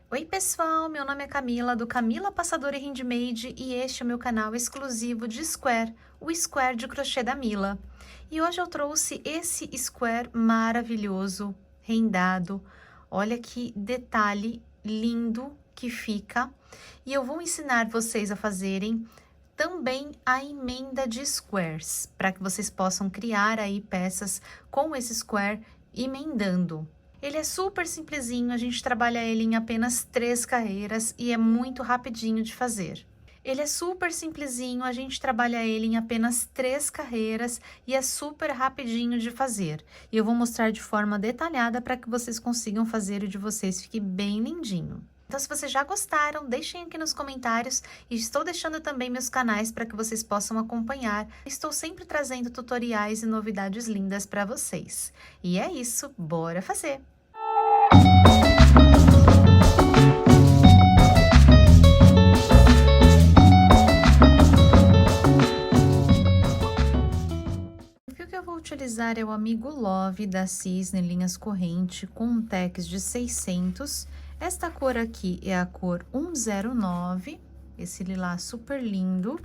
Oi pessoal, meu nome é Camila, do Camila Passadora e Handmade, e este é o meu canal exclusivo de square, o square de crochê da Mila. E hoje eu trouxe esse square maravilhoso, rendado. Olha que detalhe lindo que fica. E eu vou ensinar vocês a fazerem também a emenda de squares, para que vocês possam criar aí peças com esse square emendando. Ele é super simplesinho, a gente trabalha ele em apenas 3 carreiras e é muito rapidinho de fazer. Ele é super simplesinho, a gente trabalha ele em apenas 3 carreiras e é super rapidinho de fazer. E eu vou mostrar de forma detalhada para que vocês consigam fazer o de vocês fique bem lindinho. Então, se vocês já gostaram, deixem aqui nos comentários e estou deixando também meus canais para que vocês possam acompanhar. Estou sempre trazendo tutoriais e novidades lindas para vocês. E é isso, bora fazer! O fio que eu vou utilizar é o Amigo Love da Cisne Linhas Corrente com um tex de 600. Esta cor aqui é a cor 109, esse lilás super lindo.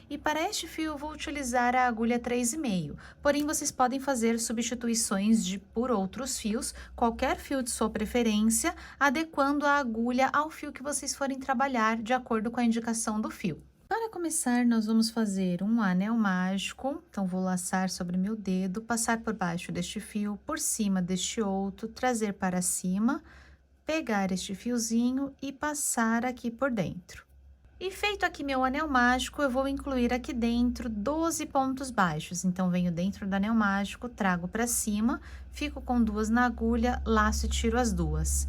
E para este fio eu vou utilizar a agulha 3,5, porém vocês podem fazer substituições por outros fios, qualquer fio de sua preferência, adequando a agulha ao fio que vocês forem trabalhar de acordo com a indicação do fio. Para começar, nós vamos fazer um anel mágico, então vou laçar sobre meu dedo, passar por baixo deste fio, por cima deste outro, trazer para cima, pegar este fiozinho e passar aqui por dentro. E feito aqui meu anel mágico, eu vou incluir aqui dentro 12 pontos baixos. Então, venho dentro do anel mágico, trago para cima, fico com 2 na agulha, laço e tiro as 2.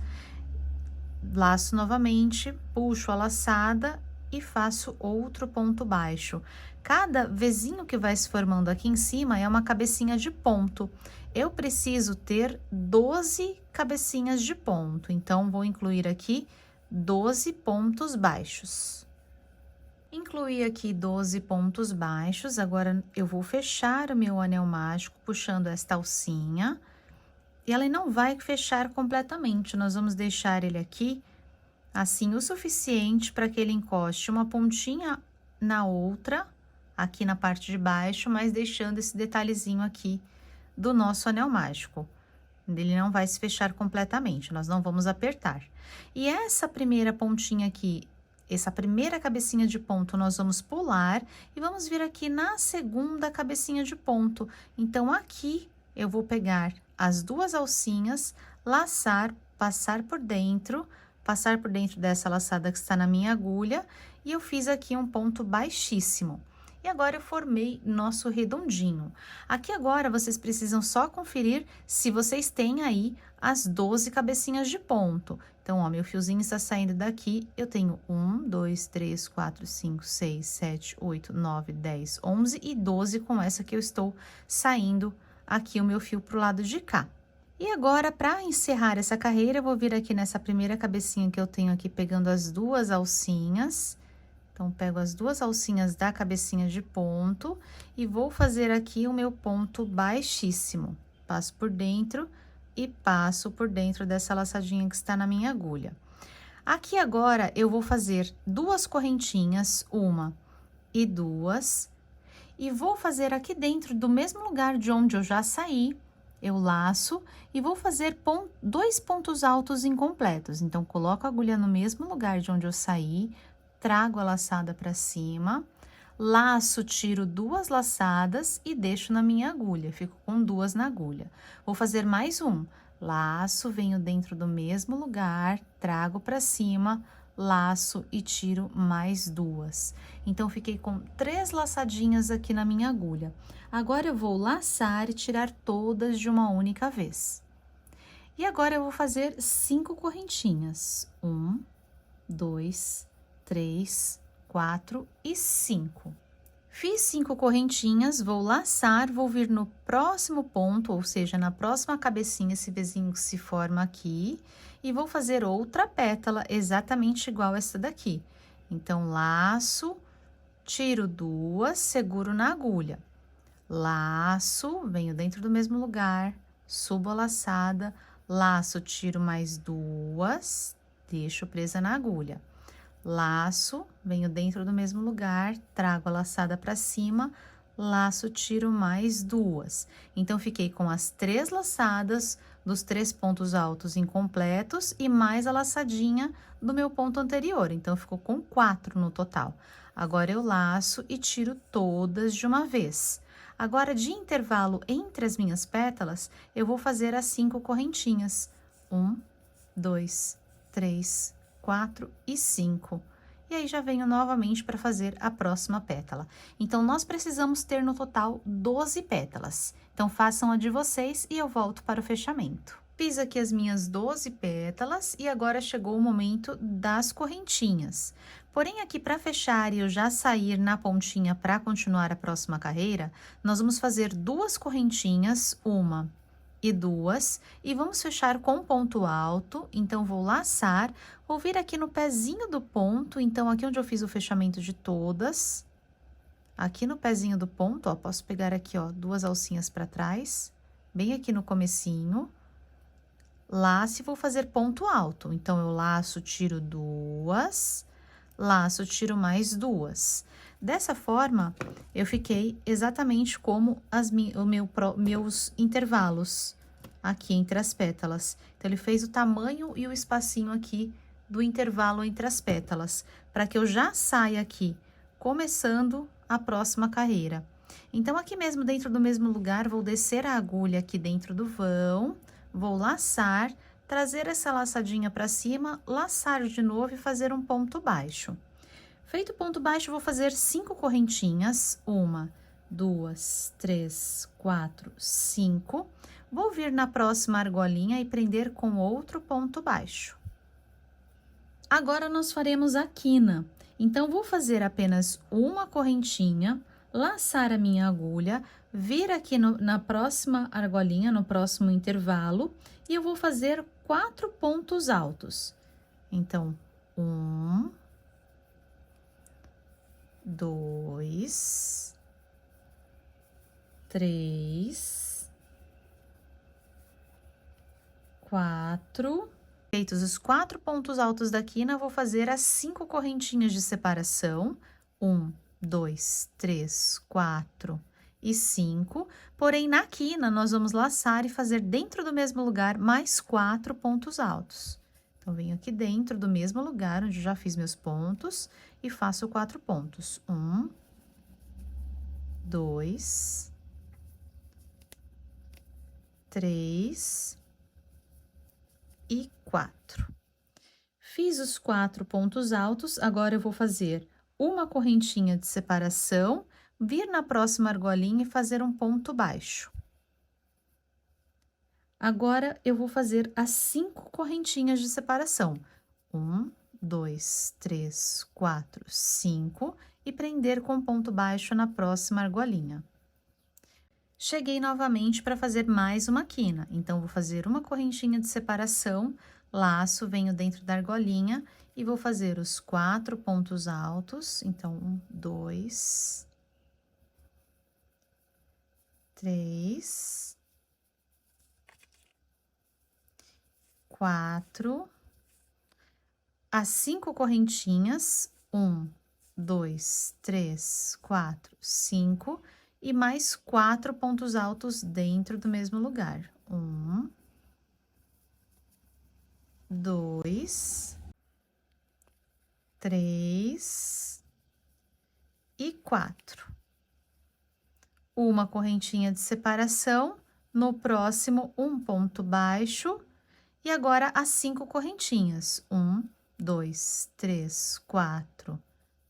Laço novamente, puxo a laçada e faço outro ponto baixo. Cada vezinho que vai se formando aqui em cima é uma cabecinha de ponto. Eu preciso ter 12 cabecinhas de ponto, então, vou incluir aqui 12 pontos baixos. Incluí aqui 12 pontos baixos, agora eu vou fechar o meu anel mágico puxando esta alcinha. E ela não vai fechar completamente, nós vamos deixar ele aqui, assim, o suficiente para que ele encoste uma pontinha na outra, aqui na parte de baixo, mas deixando esse detalhezinho aqui do nosso anel mágico. Ele não vai se fechar completamente, nós não vamos apertar. E essa primeira pontinha aqui, essa primeira cabecinha de ponto, nós vamos pular e vamos vir aqui na segunda cabecinha de ponto. Então, aqui eu vou pegar as 2 alcinhas, laçar, passar por dentro dessa laçada que está na minha agulha, e eu fiz aqui um ponto baixíssimo. E agora eu formei nosso redondinho. Aqui agora vocês precisam só conferir se vocês têm aí as 12 cabecinhas de ponto. Então, ó, meu fiozinho está saindo daqui, eu tenho 1, 2, 3, 4, 5, 6, 7, 8, 9, 10, 11 e 12 com essa que eu estou saindo aqui o meu fio pro lado de cá. E agora, para encerrar essa carreira, eu vou vir aqui nessa primeira cabecinha que eu tenho aqui, pegando as 2 alcinhas. Então, pego as 2 alcinhas da cabecinha de ponto e vou fazer aqui o meu ponto baixíssimo. Passo por dentro e passo por dentro dessa laçadinha que está na minha agulha. Aqui agora, eu vou fazer 2 correntinhas, 1 e 2, e vou fazer aqui dentro do mesmo lugar de onde eu já saí, eu laço e vou fazer 2 pontos altos incompletos. Então, coloco a agulha no mesmo lugar de onde eu saí, trago a laçada para cima, laço, tiro 2 laçadas e deixo na minha agulha, fico com 2 na agulha. Vou fazer mais um, laço, venho dentro do mesmo lugar, trago para cima, laço e tiro mais 2. Então, fiquei com 3 laçadinhas aqui na minha agulha. Agora, eu vou laçar e tirar todas de uma única vez. E agora, eu vou fazer 5 correntinhas. 1, 2, 3, 4 e 5. Fiz 5 correntinhas, vou laçar, vou vir no próximo ponto, ou seja, na próxima cabecinha, esse vezinho que se forma aqui, e vou fazer outra pétala exatamente igual essa daqui. Então, laço, tiro 2, seguro na agulha. Laço, venho dentro do mesmo lugar, subo a laçada, laço, tiro mais 2, deixo presa na agulha. Laço, venho dentro do mesmo lugar, trago a laçada para cima, laço, tiro mais 2. Então, fiquei com as 3 laçadas dos 3 pontos altos incompletos e mais a laçadinha do meu ponto anterior. Então, ficou com 4 no total. Agora, eu laço e tiro todas de uma vez. Agora, de intervalo entre as minhas pétalas, eu vou fazer as 5 correntinhas. 1, 2, 3, 4 e 5. E aí, já venho novamente para fazer a próxima pétala. Então, nós precisamos ter no total 12 pétalas. Então, façam a de vocês e eu volto para o fechamento. Fiz aqui as minhas 12 pétalas e agora chegou o momento das correntinhas. Porém, aqui para fechar e eu já sair na pontinha para continuar a próxima carreira, nós vamos fazer 2 correntinhas, uma e 2, e vamos fechar com ponto alto. Então, vou laçar, vou vir aqui no pezinho do ponto, então, aqui onde eu fiz o fechamento de todas, aqui no pezinho do ponto, ó, posso pegar aqui, ó, 2 alcinhas para trás, bem aqui no comecinho, laço e vou fazer ponto alto. Então, eu laço, tiro 2, laço, tiro mais 2. Dessa forma, eu fiquei exatamente como meus intervalos aqui entre as pétalas. Então, ele fez o tamanho e o espacinho aqui do intervalo entre as pétalas, para que eu já saia aqui, começando a próxima carreira. Então, aqui mesmo, dentro do mesmo lugar, vou descer a agulha aqui dentro do vão, vou laçar, trazer essa laçadinha para cima, laçar de novo e fazer um ponto baixo. Feito o ponto baixo, vou fazer 5 correntinhas, 1, 2, 3, 4, 5. Vou vir na próxima argolinha e prender com outro ponto baixo. Agora, nós faremos a quina. Então, vou fazer apenas uma correntinha, laçar a minha agulha, vir aqui na próxima argolinha, no próximo intervalo, e eu vou fazer 4 pontos altos. Então, 1, 2, 3, 4. Feitos os 4 pontos altos da quina, vou fazer as 5 correntinhas de separação. 1, 2, 3, 4 e 5. Porém, na quina, nós vamos laçar e fazer dentro do mesmo lugar mais 4 pontos altos. Então, venho aqui dentro do mesmo lugar onde já fiz meus pontos e faço 4 pontos. 1, 2, 3 e 4. Fiz os 4 pontos altos, agora eu vou fazer uma correntinha de separação, vir na próxima argolinha e fazer um ponto baixo. Agora, eu vou fazer as 5 correntinhas de separação. 1, 2, 3, 4, 5 e prender com ponto baixo na próxima argolinha. Cheguei novamente para fazer mais uma quina, então, vou fazer uma correntinha de separação, laço, venho dentro da argolinha e vou fazer os 4 pontos altos. Então, 1, 2, 3, 4, as 5 correntinhas, 1, 2, 3, 4, 5, e mais 4 pontos altos dentro do mesmo lugar. 1, 2, 3 e 4. Uma correntinha de separação, no próximo, um ponto baixo, e agora as 5 correntinhas. 1, 2, 3, 4,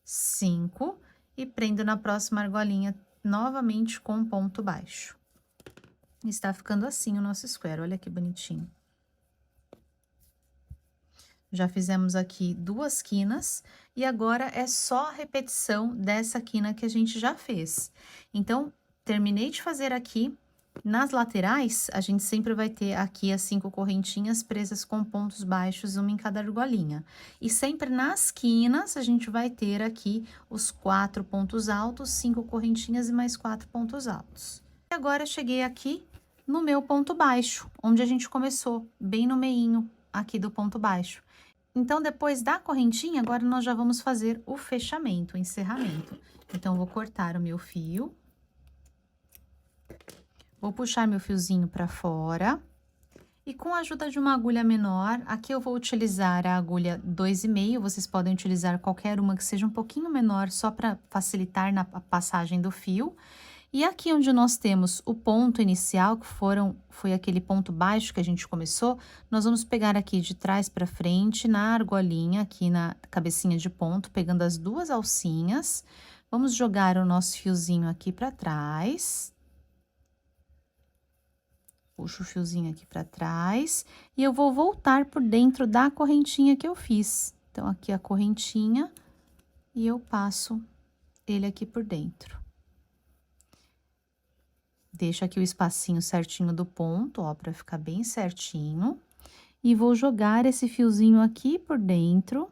5, e prendo na próxima argolinha novamente com ponto baixo. Está ficando assim o nosso square, olha que bonitinho. Já fizemos aqui 2 quinas, e agora é só a repetição dessa quina que a gente já fez. Então, terminei de fazer aqui, nas laterais, a gente sempre vai ter aqui as 5 correntinhas presas com pontos baixos, uma em cada argolinha. E sempre nas quinas, a gente vai ter aqui os 4 pontos altos, 5 correntinhas e mais 4 pontos altos. E agora, cheguei aqui no meu ponto baixo, onde a gente começou, bem no meinho aqui do ponto baixo. Então, depois da correntinha, agora nós já vamos fazer o fechamento, o encerramento. Então, vou cortar o meu fio. Vou puxar meu fiozinho para fora. E com a ajuda de uma agulha menor, aqui eu vou utilizar a agulha 2,5, vocês podem utilizar qualquer uma que seja um pouquinho menor, só para facilitar na passagem do fio. E aqui onde nós temos o ponto inicial, que foi aquele ponto baixo que a gente começou, nós vamos pegar aqui de trás para frente, na argolinha, aqui na cabecinha de ponto, pegando as duas alcinhas, vamos jogar o nosso fiozinho aqui para trás. Puxo o fiozinho aqui para trás e eu vou voltar por dentro da correntinha que eu fiz. Então, aqui a correntinha e eu passo ele aqui por dentro. Deixo aqui o espacinho certinho do ponto, ó, para ficar bem certinho. E vou jogar esse fiozinho aqui por dentro.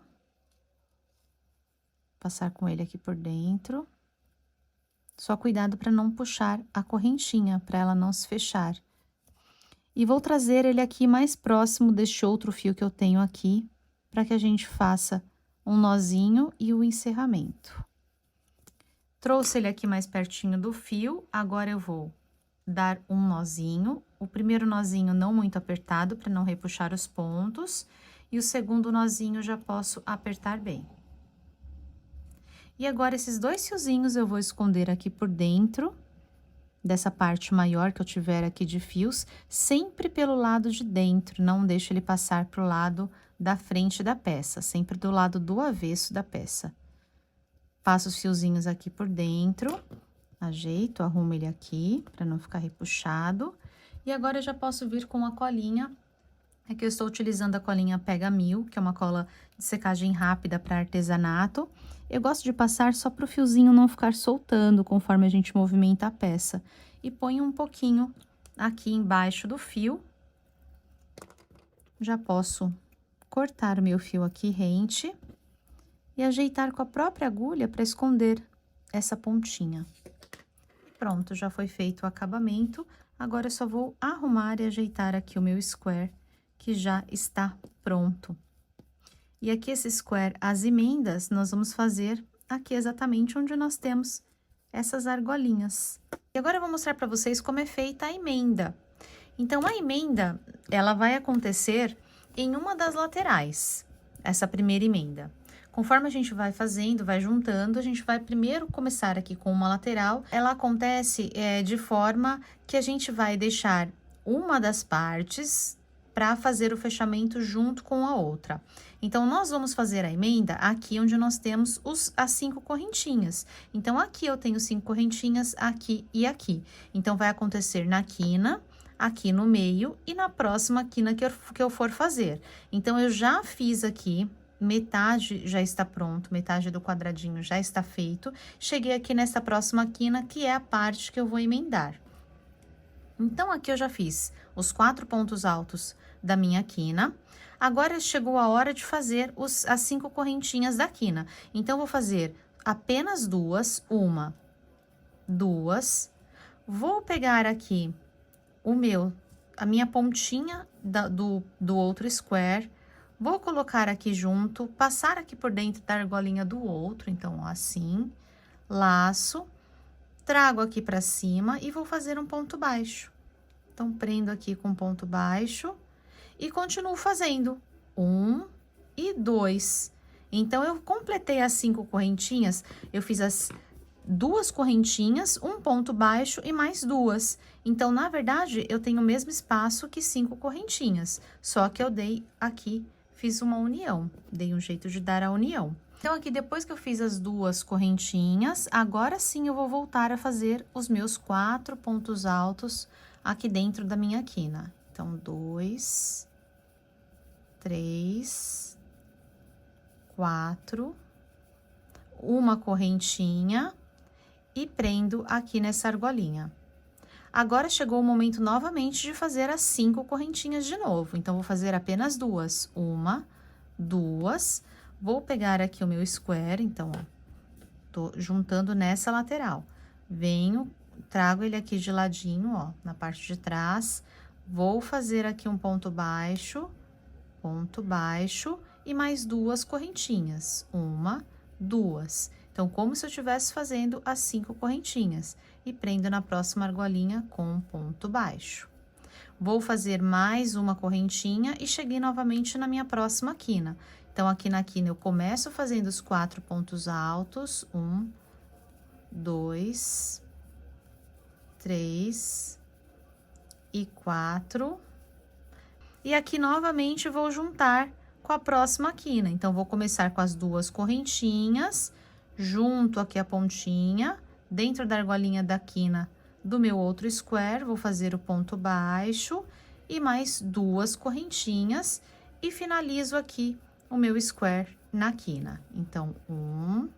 Passar com ele aqui por dentro. Só cuidado para não puxar a correntinha, para ela não se fechar. E vou trazer ele aqui mais próximo deste outro fio que eu tenho aqui, para que a gente faça um nozinho e o encerramento. Trouxe ele aqui mais pertinho do fio, agora eu vou dar um nozinho. O primeiro nozinho não muito apertado, para não repuxar os pontos, e o segundo nozinho já posso apertar bem. E agora, esses dois fiozinhos eu vou esconder aqui por dentro dessa parte maior que eu tiver aqui de fios, sempre pelo lado de dentro, não deixo ele passar pro lado da frente da peça, sempre do lado do avesso da peça. Passo os fiozinhos aqui por dentro, ajeito, arrumo ele aqui, para não ficar repuxado. E agora eu já posso vir com a colinha, é que eu estou utilizando a colinha Pega Mil, que é uma cola de secagem rápida para artesanato. Eu gosto de passar só para o fiozinho não ficar soltando conforme a gente movimenta a peça. E ponho um pouquinho aqui embaixo do fio. Já posso cortar o meu fio aqui rente e ajeitar com a própria agulha para esconder essa pontinha. Pronto, já foi feito o acabamento. Agora eu só vou arrumar e ajeitar aqui o meu square, que já está pronto. E aqui esse square, as emendas, nós vamos fazer aqui exatamente onde nós temos essas argolinhas. E agora eu vou mostrar para vocês como é feita a emenda. Então, a emenda, ela vai acontecer em uma das laterais, essa primeira emenda. Conforme a gente vai fazendo, vai juntando, a gente vai primeiro começar aqui com uma lateral. Ela acontece de forma que a gente vai deixar uma das partes para fazer o fechamento junto com a outra. Então, nós vamos fazer a emenda aqui onde nós temos as 5 correntinhas. Então, aqui eu tenho 5 correntinhas, aqui e aqui. Então, vai acontecer na quina, aqui no meio e na próxima quina que eu for fazer. Então, eu já fiz aqui, metade já está pronto, metade do quadradinho já está feito. Cheguei aqui nessa próxima quina, que é a parte que eu vou emendar. Então, aqui eu já fiz os 4 pontos altos da minha quina. Agora, chegou a hora de fazer as 5 correntinhas da quina. Então, vou fazer apenas duas, uma, duas. Vou pegar aqui a minha pontinha do outro square. Vou colocar aqui junto, passar aqui por dentro da argolinha do outro. Então, assim, laço. Trago aqui para cima e vou fazer um ponto baixo. Então, prendo aqui com ponto baixo e continuo fazendo 1 e 2. Então, eu completei as 5 correntinhas, eu fiz as 2 correntinhas, um ponto baixo e mais 2. Então, na verdade, eu tenho o mesmo espaço que 5 correntinhas, só que eu dei aqui, fiz uma união, dei um jeito de dar a união. Então, aqui, depois que eu fiz as 2 correntinhas, agora sim eu vou voltar a fazer os meus 4 pontos altos aqui dentro da minha quina. Então, 2, 3, 4, uma correntinha e prendo aqui nessa argolinha. Agora, chegou o momento novamente de fazer as 5 correntinhas de novo. Então, vou fazer apenas 2. 1, 2... Vou pegar aqui o meu square, então, ó, tô juntando nessa lateral. Venho, trago ele aqui de ladinho, ó, na parte de trás. Vou fazer aqui um ponto baixo, e mais 2 correntinhas. 1, 2. Então, como se eu estivesse fazendo as 5 correntinhas. E prendo na próxima argolinha com ponto baixo. Vou fazer mais uma correntinha e cheguei novamente na minha próxima quina. Então, aqui na quina eu começo fazendo os 4 pontos altos. 1, 2, 3 e 4. E aqui novamente vou juntar com a próxima quina. Então, vou começar com as 2 correntinhas, junto aqui a pontinha, dentro da argolinha da quina do meu outro square, vou fazer o ponto baixo e mais 2 correntinhas e finalizo aqui o meu square na quina. Então, 1,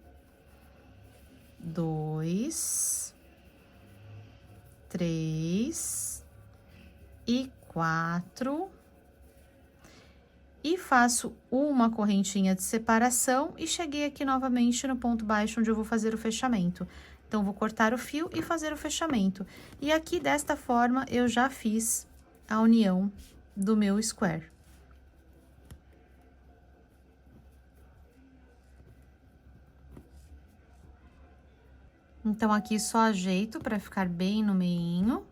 2, 3 e 4. E faço uma correntinha de separação e cheguei aqui novamente no ponto baixo onde eu vou fazer o fechamento. Então, vou cortar o fio e fazer o fechamento. E aqui, desta forma, eu já fiz a união do meu square. Então, aqui só ajeito para ficar bem no meinho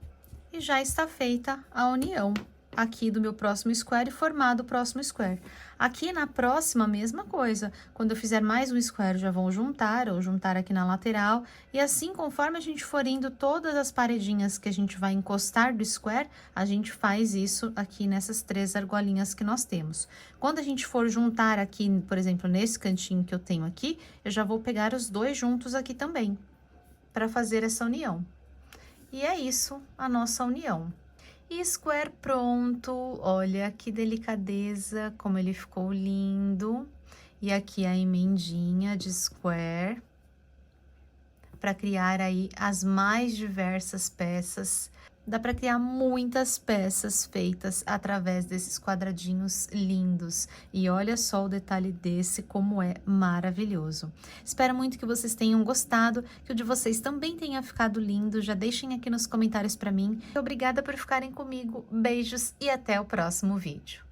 e já está feita a união aqui do meu próximo square e formado o próximo square. Aqui na próxima, mesma coisa. Quando eu fizer mais um square, já vou juntar, ou juntar aqui na lateral. E assim, conforme a gente for indo todas as paredinhas que a gente vai encostar do square, a gente faz isso aqui nessas 3 argolinhas que nós temos. Quando a gente for juntar aqui, por exemplo, nesse cantinho que eu tenho aqui, eu já vou pegar os 2 juntos aqui também, para fazer essa união. E é isso, a nossa união. E square pronto, olha que delicadeza, como ele ficou lindo. E aqui a emendinha de square, para criar aí as mais diversas peças. Dá para criar muitas peças feitas através desses quadradinhos lindos. E olha só o detalhe desse, como é maravilhoso. Espero muito que vocês tenham gostado, que o de vocês também tenha ficado lindo. Já deixem aqui nos comentários para mim. Obrigada por ficarem comigo. Beijos e até o próximo vídeo.